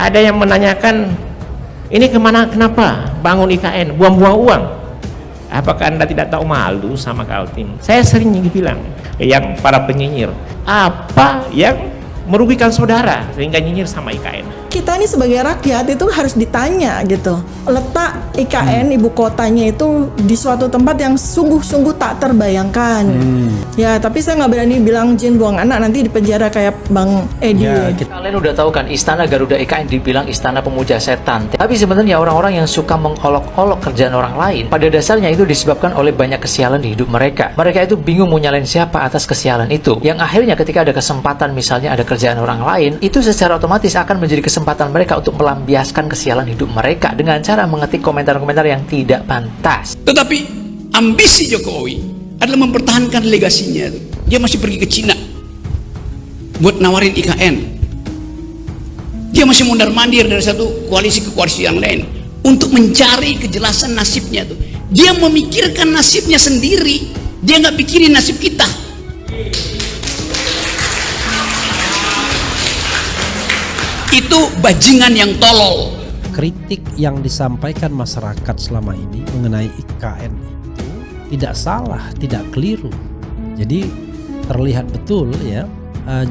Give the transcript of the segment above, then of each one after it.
Ada yang menanyakan, ini kenapa bangun IKN, buang-buang uang? Apakah Anda tidak tahu malu sama Kaltim? Saya sering bilang, yang para penyinyir, apa yang merugikan saudara sehingga nyinyir sama IKN? Kita ini sebagai rakyat itu harus ditanya gitu. Letak IKN ibu kotanya itu di suatu tempat yang sungguh-sungguh tak terbayangkan. Ya, tapi saya nggak berani bilang Jin buang anak nanti di penjara kayak Bang Edi. Ya, kalian udah tahu kan, Istana Garuda IKN dibilang istana pemuja setan. Tapi sebenarnya orang-orang yang suka mengolok-olok kerjaan orang lain, pada dasarnya itu disebabkan oleh banyak kesialan di hidup mereka. Mereka itu bingung mau nyalain siapa atas kesialan itu. Yang akhirnya ketika ada kesempatan, misalnya ada kerjaan orang lain, itu secara otomatis akan menjadi kesempatan mereka untuk melampiaskan kesialan hidup mereka dengan cara mengetik komentar-komentar yang tidak pantas. Tetapi ambisi Jokowi adalah mempertahankan legasinya. Dia masih pergi ke Cina buat nawarin IKN. Dia masih mondar-mandir dari satu koalisi ke koalisi yang lain untuk mencari kejelasan nasibnya tuh. Dia memikirkan nasibnya sendiri. Dia nggak pikirin nasib kita. Itu bajingan yang tolol. Kritik yang disampaikan masyarakat selama ini mengenai IKN itu tidak salah, tidak keliru. Jadi terlihat betul ya,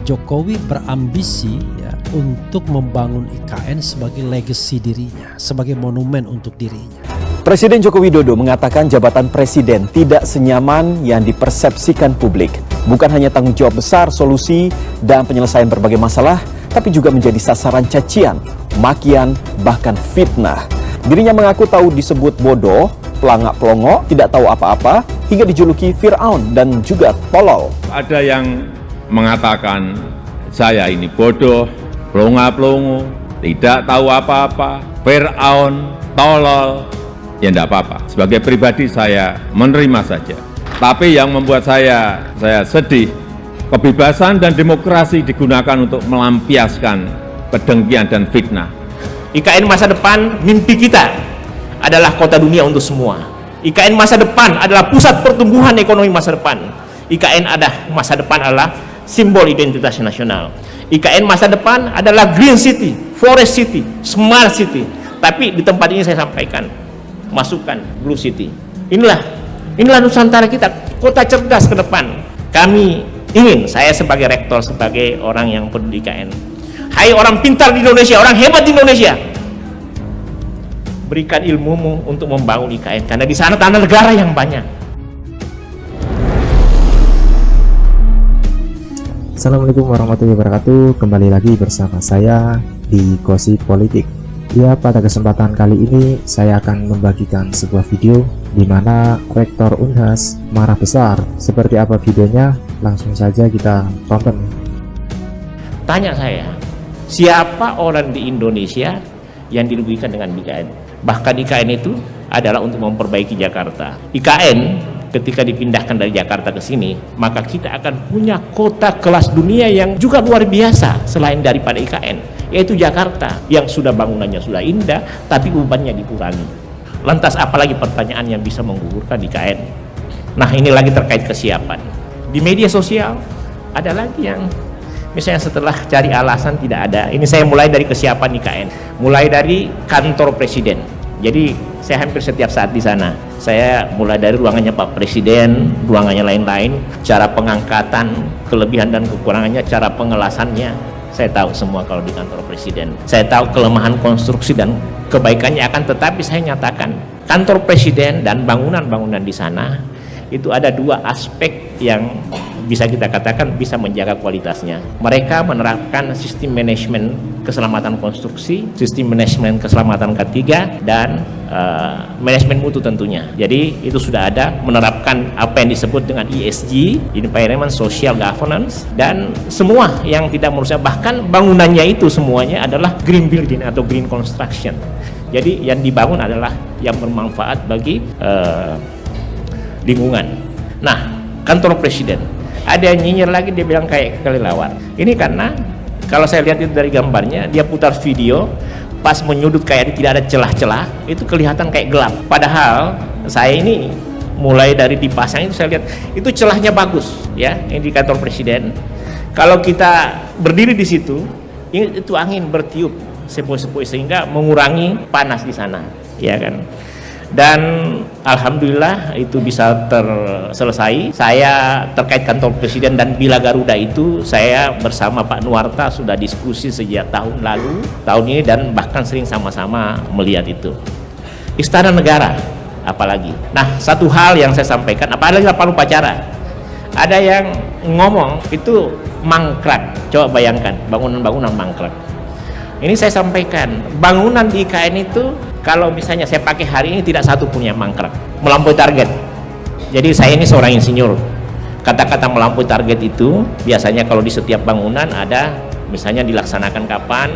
Jokowi berambisi ya untuk membangun IKN sebagai legacy dirinya, sebagai monumen untuk dirinya. Presiden Joko Widodo mengatakan jabatan presiden tidak senyaman yang dipersepsikan publik. Bukan hanya tanggung jawab besar, solusi, dan penyelesaian berbagai masalah, tapi juga menjadi sasaran cacian, makian, bahkan fitnah. Dirinya mengaku tahu disebut bodoh, pelangak-pelongo, tidak tahu apa-apa, hingga dijuluki Fir'aun dan juga tolol. Ada yang mengatakan saya ini bodoh, pelongo-pelongo, tidak tahu apa-apa, Fir'aun, tolol. Ya enggak apa-apa, sebagai pribadi saya menerima saja. Tapi yang membuat saya sedih, kebebasan dan demokrasi digunakan untuk melampiaskan kedengkian dan fitnah. IKN masa depan, mimpi kita adalah kota dunia untuk semua. IKN masa depan adalah pusat pertumbuhan ekonomi masa depan. IKN masa depan adalah simbol identitas nasional. IKN masa depan adalah green city, forest city, smart city. Tapi di tempat ini saya sampaikan, masukkan blue city. Inilah Nusantara kita, kota cerdas ke depan. Kami ingin, saya sebagai rektor, sebagai orang yang peduli IKN, hai orang pintar di Indonesia, orang hebat di Indonesia, berikan ilmumu untuk membangun IKN, karena di sana tanah negara yang banyak. Assalamualaikum warahmatullahi wabarakatuh. Kembali lagi bersama saya di Gosip Politik. Ya, pada kesempatan kali ini saya akan membagikan sebuah video di mana Rektor Unhas marah besar. Seperti apa videonya? Langsung saja kita tonton. Tanya saya, siapa orang di Indonesia yang dirugikan dengan IKN? Bahkan IKN itu adalah untuk memperbaiki Jakarta. IKN ketika dipindahkan dari Jakarta ke sini, maka kita akan punya kota kelas dunia yang juga luar biasa selain daripada IKN, yaitu Jakarta yang sudah bangunannya sudah indah, tapi bebannya dikurangi. Lantas apalagi pertanyaan yang bisa menggugurkan IKN? Nah, ini lagi terkait kesiapan. Di media sosial ada lagi yang misalnya setelah cari alasan tidak ada. Ini saya mulai dari kesiapan IKN, mulai dari kantor presiden. Jadi saya hampir setiap saat di sana. Saya mulai dari ruangannya Pak Presiden, ruangannya lain-lain, cara pengangkatan, kelebihan dan kekurangannya, cara pengelasannya. Saya tahu semua kalau di kantor presiden. Saya tahu kelemahan konstruksi dan kebaikannya, akan tetapi saya nyatakan kantor presiden dan bangunan-bangunan di sana itu ada dua aspek yang bisa kita katakan bisa menjaga kualitasnya. Mereka menerapkan sistem manajemen keselamatan konstruksi, sistem manajemen keselamatan K3, dan manajemen mutu tentunya. Jadi itu sudah ada, menerapkan apa yang disebut dengan ESG, Environment Social Governance, dan semua yang tidak merusak, bahkan bangunannya itu semuanya adalah green building atau green construction. Jadi yang dibangun adalah yang bermanfaat bagi lingkungan. Nah, kantor presiden, ada yang nyinyir lagi, dia bilang kayak kelelawar. Ini karena kalau saya lihat itu dari gambarnya, dia putar video pas menyudut kayak tidak ada celah-celah, itu kelihatan kayak gelap. Padahal saya ini mulai dari dipasang itu saya lihat itu celahnya bagus ya, ini di kantor presiden. Kalau kita berdiri di situ, itu angin bertiup sepoi-sepoi sehingga mengurangi panas di sana, ya kan. Dan alhamdulillah itu bisa terselesai. Saya terkait kantor presiden dan Bila Garuda itu saya bersama Pak Nuarta sudah diskusi sejak tahun lalu, tahun ini, dan bahkan sering sama-sama melihat itu. Istana Negara apalagi. Nah, satu hal yang saya sampaikan, apalagi lapangan upacara. Ada yang ngomong itu mangkrak. Coba bayangkan bangunan-bangunan mangkrak. Ini saya sampaikan, bangunan di IKN itu kalau misalnya saya pakai hari ini tidak satu pun yang mangkrak, melampaui target. Jadi saya ini seorang insinyur. Kata-kata melampaui target itu biasanya kalau di setiap bangunan ada misalnya dilaksanakan kapan,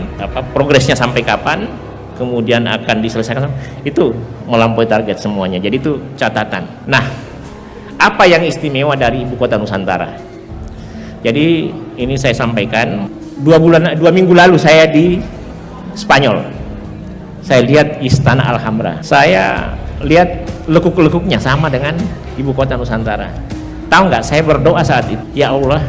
progresnya sampai kapan, kemudian akan diselesaikan, itu melampaui target semuanya. Jadi itu catatan. Nah, apa yang istimewa dari Ibu Kota Nusantara? Jadi ini saya sampaikan, 2 minggu lalu saya di Spanyol. Saya lihat Istana Alhambra. Saya lihat lekuk-lekuknya sama dengan Ibu Kota Nusantara. Tahu nggak? Saya berdoa saat itu, ya Allah,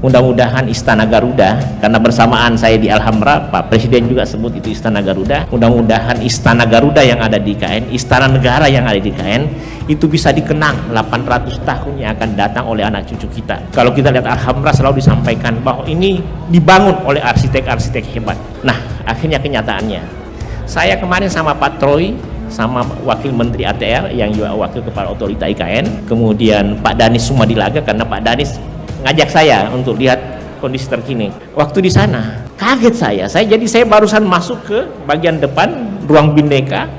mudah-mudahan Istana Garuda, karena bersamaan saya di Alhambra, Pak Presiden juga sebut itu Istana Garuda. Mudah-mudahan Istana Garuda yang ada di IKN, Istana Negara yang ada di IKN, itu bisa dikenang 800 tahun yang akan datang oleh anak cucu kita. Kalau kita lihat Alhambra selalu disampaikan bahwa ini dibangun oleh arsitek-arsitek hebat. Nah, akhirnya kenyataannya. Saya kemarin sama Pak Troy, sama Wakil Menteri ATR yang juga Wakil Kepala Otorita IKN, kemudian Pak Danis Sumadilaga, karena Pak Danis ngajak saya untuk lihat kondisi terkini. Waktu di sana, kaget jadi saya barusan masuk ke bagian depan ruang Bhinneka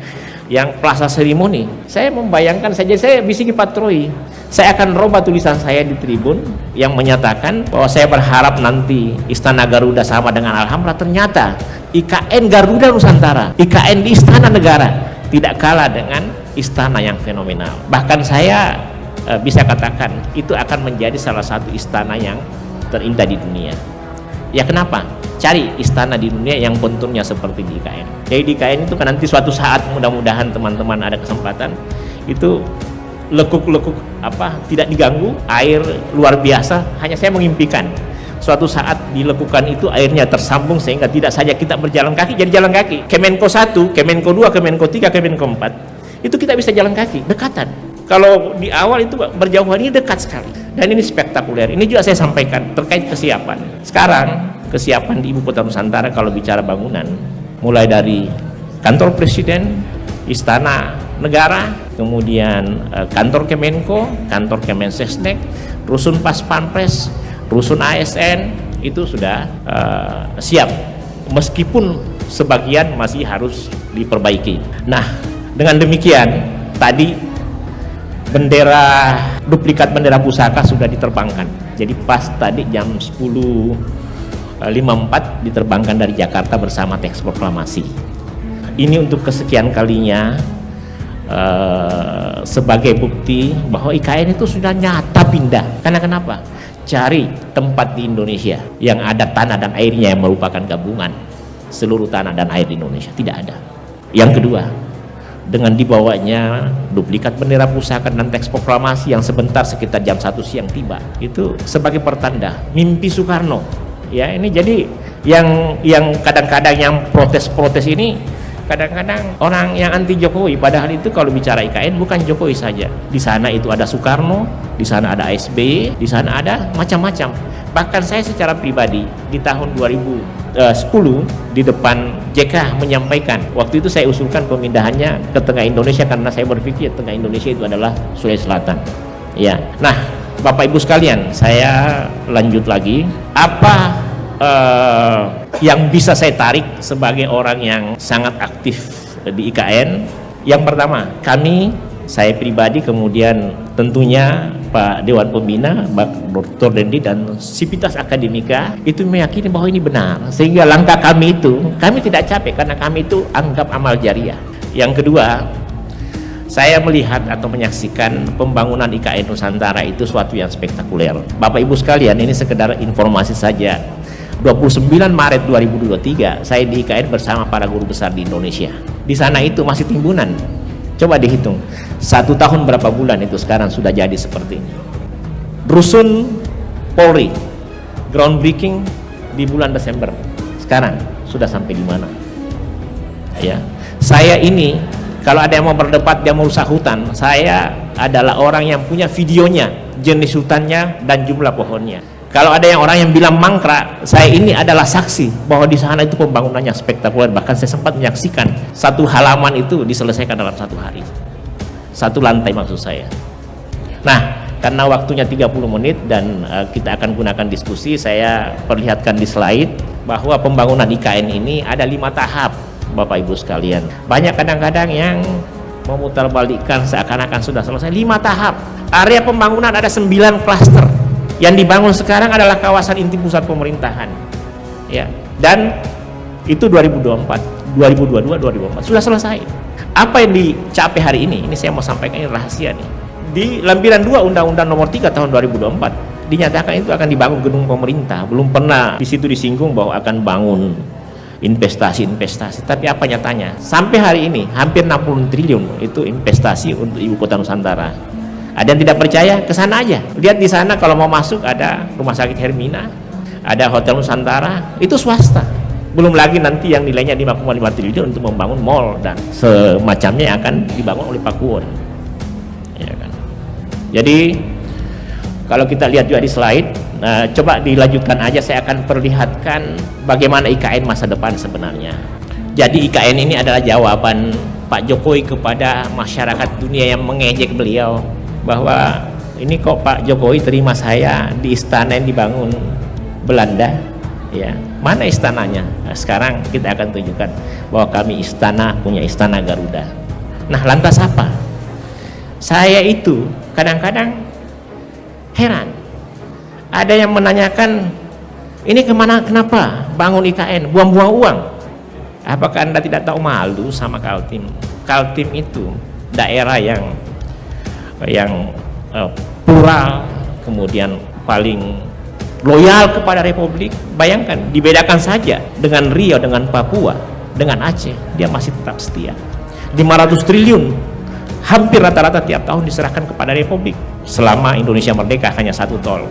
yang Plaza Seremoni. Saya membayangkan saja, saya bisiki Pak Troy, saya akan rubah tulisan saya di tribun yang menyatakan bahwa saya berharap nanti Istana Garuda sama dengan Alhambra. Ternyata IKN Garuda Nusantara, IKN di Istana Negara tidak kalah dengan istana yang fenomenal. Bahkan saya bisa katakan itu akan menjadi salah satu istana yang terindah di dunia. Ya kenapa? Cari istana di dunia yang bentuknya seperti di IKN. Jadi di IKN itu kan nanti suatu saat mudah-mudahan teman-teman ada kesempatan itu lekuk-lekuk tidak diganggu, air luar biasa. Hanya saya mengimpikan suatu saat dilekukan itu airnya tersambung sehingga tidak saja kita berjalan kaki jadi jalan kaki. Kemenko 1, Kemenko 2, Kemenko 3, Kemenko 4 itu kita bisa jalan kaki, dekatan. Kalau di awal itu berjauhan, ini dekat sekali. Dan ini spektakuler. Ini juga saya sampaikan terkait kesiapan. Sekarang kesiapan di Ibu Kota Nusantara kalau bicara bangunan, mulai dari kantor presiden, Istana Negara, kemudian kantor Kemenko, kantor Kemensesnek, rusun Pas Pampres, rusun ASN itu sudah siap, meskipun sebagian masih harus diperbaiki. Nah, dengan demikian tadi bendera, duplikat bendera pusaka sudah diterbangkan. Jadi pas tadi jam 10.54 diterbangkan dari Jakarta bersama teks proklamasi. Ini untuk kesekian kalinya sebagai bukti bahwa IKN itu sudah nyata pindah. Karena kenapa? Cari tempat di Indonesia yang ada tanah dan airnya yang merupakan gabungan seluruh tanah dan air di Indonesia. Tidak ada. Yang kedua, dengan dibawanya duplikat bendera pusaka dan teks proklamasi yang sebentar sekitar jam 1 siang tiba, itu sebagai pertanda mimpi Soekarno. Ya, ini jadi yang kadang-kadang yang protes-protes ini kadang-kadang orang yang anti Jokowi, padahal itu kalau bicara IKN bukan Jokowi saja. Di sana itu ada Soekarno, di sana ada SBY, di sana ada macam-macam. Bahkan saya secara pribadi di tahun 2010 di depan JK menyampaikan, waktu itu saya usulkan pemindahannya ke tengah Indonesia karena saya berpikir tengah Indonesia itu adalah Sulawesi Selatan. Ya. Nah, Bapak Ibu sekalian, saya lanjut lagi. Apa yang bisa saya tarik sebagai orang yang sangat aktif di IKN? Yang pertama, saya pribadi, kemudian tentunya Pak Dewan Pembina, Pak Dr. Dendi dan Sivitas Akademika itu meyakini bahwa ini benar, sehingga langkah kami tidak capek karena kami itu anggap amal jariah. Yang kedua, saya melihat atau menyaksikan pembangunan IKN Nusantara itu suatu yang spektakuler. Bapak Ibu sekalian, ini sekedar informasi saja. 29 Maret 2023 saya di IKN bersama para guru besar di Indonesia. Di sana itu masih timbunan. Coba dihitung 1 tahun berapa bulan itu sekarang sudah jadi seperti ini. Rusun Polri groundbreaking di bulan Desember. Sekarang sudah sampai di mana? Ya, saya ini kalau ada yang mau berdebat dia merusak hutan, saya adalah orang yang punya videonya, jenis hutannya dan jumlah pohonnya. Kalau ada orang yang bilang mangkrak, saya ini adalah saksi bahwa di sana itu pembangunannya spektakuler. Bahkan saya sempat menyaksikan satu halaman itu diselesaikan dalam 1 hari, 1 lantai maksud saya. Nah, karena waktunya 30 menit dan kita akan gunakan diskusi, saya perlihatkan di slide bahwa pembangunan IKN ini ada 5 tahap, Bapak Ibu sekalian. Banyak kadang-kadang yang memutarbalikkan seakan-akan sudah selesai. 5 tahap. Area pembangunan ada 9 klaster. Yang dibangun sekarang adalah kawasan inti pusat pemerintahan, ya. Dan itu 2024, 2022, 2024 sudah selesai. Apa yang dicapai hari ini saya mau sampaikan, ini rahasia nih. Di lampiran 2 Undang-Undang Nomor 3 Tahun 2024 dinyatakan itu akan dibangun gedung pemerintah. Belum pernah di situ disinggung bahwa akan bangun investasi. Tapi apa nyatanya? Sampai hari ini hampir 60 triliun itu investasi untuk ibu kota Nusantara. Ada yang tidak percaya, ke sana aja. Lihat di sana kalau mau masuk ada Rumah Sakit Hermina, ada Hotel Nusantara, itu swasta. Belum lagi nanti yang nilainya 5,5 triliun untuk membangun mall dan semacamnya yang akan dibangun oleh Pakuwon. Ya kan? Jadi kalau kita lihat juga di slide, coba dilanjutkan aja, saya akan perlihatkan bagaimana IKN masa depan sebenarnya. Jadi IKN ini adalah jawaban Pak Jokowi kepada masyarakat dunia yang mengejek beliau, bahwa ini kok Pak Jokowi terima saya di istana yang dibangun Belanda, ya. Mana istananya? Nah, sekarang kita akan tunjukkan bahwa kami punya istana Garuda. Nah, lantas apa? Saya itu kadang-kadang heran. Ada yang menanyakan, ini kenapa bangun IKN, buang-buang uang? Apakah Anda tidak tahu malu sama Kaltim? Kaltim itu daerah yang plural, kemudian paling loyal kepada Republik. Bayangkan, dibedakan saja dengan Riau, dengan Papua, dengan Aceh, dia masih tetap setia. 500 triliun hampir rata-rata tiap tahun diserahkan kepada Republik. Selama Indonesia merdeka hanya 1 tol.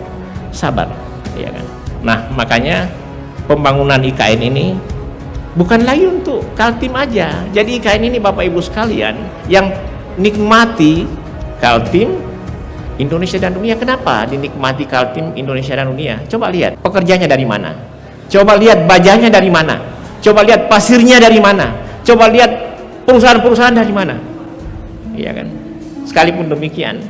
Sabar, ya kan? Nah, makanya pembangunan IKN ini bukan lagi untuk Kaltim aja. Jadi IKN ini Bapak Ibu sekalian yang nikmati Kaltim, Indonesia dan dunia. Kenapa dinikmati Kaltim, Indonesia dan dunia? Coba lihat pekerjanya dari mana, coba lihat bajanya dari mana, coba lihat pasirnya dari mana, coba lihat perusahaan-perusahaan dari mana, iya kan? Sekalipun demikian,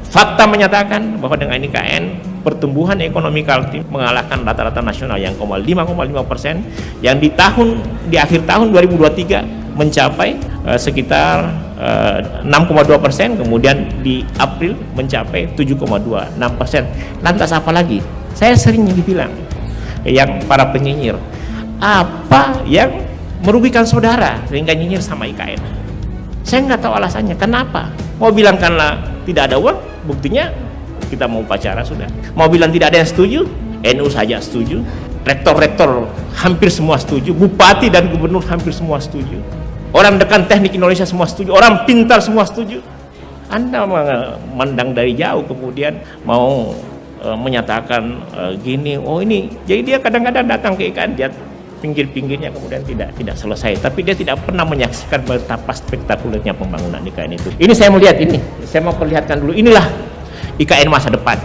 fakta menyatakan bahwa dengan IKN pertumbuhan ekonomi Kaltim mengalahkan rata-rata nasional yang 5,5%, yang di akhir tahun 2023 mencapai sekitar 6,2%, kemudian di April mencapai 7,26%. Lantas apa lagi? Saya sering dibilang yang para penyinyir, apa yang merugikan saudara sehingga nyinyir sama IKN? Saya nggak tahu alasannya. Kenapa? Mau bilang karena tidak ada uang, buktinya kita mau upacara sudah. Mau bilang tidak ada yang setuju, NU saja setuju, rektor-rektor hampir semua setuju, bupati dan gubernur hampir semua setuju, orang dekan teknik Indonesia semua setuju, orang pintar semua setuju. Anda memandang dari jauh kemudian mau menyatakan gini, oh ini, jadi dia kadang-kadang datang ke IKN, dia pinggir-pinggirnya kemudian tidak selesai, tapi dia tidak pernah menyaksikan betapa spektakulernya pembangunan IKN itu. Ini saya melihat ini, saya mau perlihatkan dulu, inilah IKN masa depan.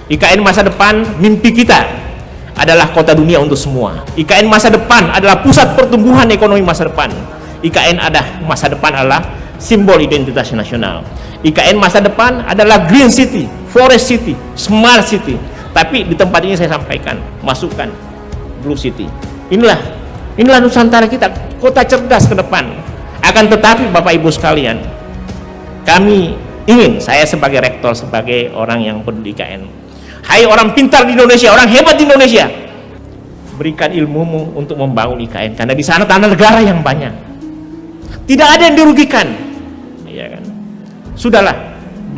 IKN masa depan, mimpi kita adalah kota dunia untuk semua. IKN masa depan adalah pusat pertumbuhan ekonomi masa depan. IKN masa depan adalah simbol identitas nasional. IKN masa depan adalah green city, forest city, smart city. Tapi di tempat ini saya sampaikan, masukkan blue city. Inilah Nusantara kita, kota cerdas ke depan. Akan tetapi Bapak Ibu sekalian, kami ingin, saya sebagai rektor, sebagai orang yang peduli IKN, hai orang pintar di Indonesia, orang hebat di Indonesia, berikan ilmumu untuk membangun IKN, karena di sana tanah negara yang banyak, tidak ada yang dirugikan, ya kan? Sudahlah,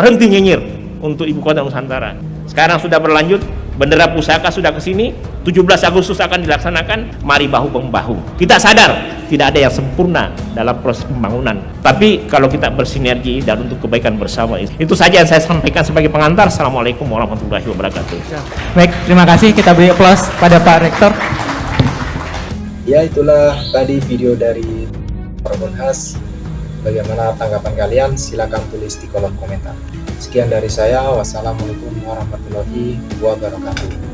berhenti nyinyir untuk ibu kota Nusantara. Sekarang sudah berlanjut, bendera pusaka sudah ke sini, 17 Agustus akan dilaksanakan, mari bahu membahu. Kita sadar tidak ada yang sempurna dalam proses pembangunan, tapi kalau kita bersinergi dan untuk kebaikan bersama, itu saja yang saya sampaikan sebagai pengantar. Assalamualaikum warahmatullahi wabarakatuh. Baik, terima kasih, kita beri aplaus pada Pak Rektor. Ya, itulah tadi video dari Khas. Bagaimana tanggapan kalian? Silahkan tulis di kolom komentar. Sekian dari saya. Wassalamualaikum warahmatullahi wabarakatuh.